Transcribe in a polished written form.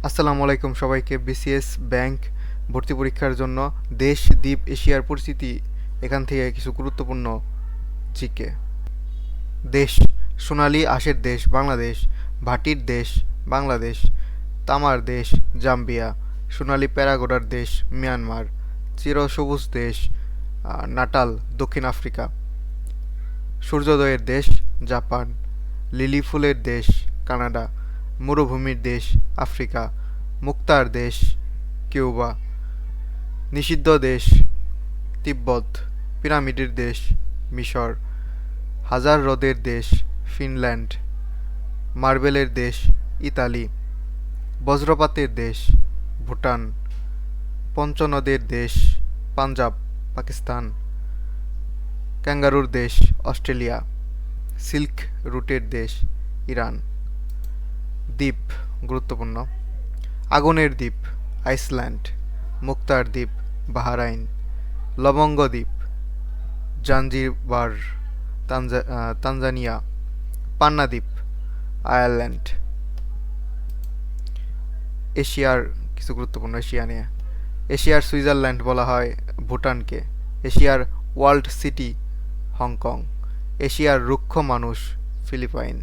আসসালামু আলাইকুম সবাইকে। বিসিএস ব্যাংক ভর্তি পরীক্ষার জন্য দেশ, দ্বীপ, এশিয়ার পরিস্থিতি এখান থেকে কিছু গুরুত্বপূর্ণ জিকে। দেশ: সোনালী আঁশের দেশ বাংলাদেশ, ভাটির দেশ বাংলাদেশ, তামার দেশ জাম্বিয়া, সোনালী প্যারাগোডার দেশ মিয়ানমার, চিরসবুজ দেশ নাটাল দক্ষিণ আফ্রিকা, সূর্যোদয়ের দেশ জাপান, লিলি ফুলের দেশ কানাডা, মরুভূমির দেশ আফ্রিকা, মুক্তার দেশ কিউবা, নিষিদ্ধ দেশ তিব্বত, পিরামিডের দেশ মিশর, হাজার হ্রদের দেশ ফিনল্যান্ড, মার্বেলের দেশ ইতালি, বজ্রপাতের দেশ ভুটান, পঞ্চনদের দেশ পাঞ্জাব পাকিস্তান, ক্যাঙ্গারুর দেশ অস্ট্রেলিয়া, সিল্ক রুটের দেশ ইরান। দ্বীপ গুরুত্বপূর্ণ: আগুনের দ্বীপ আইসল্যান্ড, মুক্তার দ্বীপ বাহরাইন, লবঙ্গ দ্বীপ জাঞ্জিবার তানজানিয়া, পান্না দ্বীপ আয়ারল্যান্ড। এশিয়ার কিছু গুরুত্বপূর্ণ এশিয়া নিয়ে: এশিয়ার সুইজারল্যান্ড বলা হয় ভুটানকে, এশিয়ার ওয়ার্ল্ড সিটি হংকং, এশিয়ার রুক্ষ মানুষ ফিলিপাইন।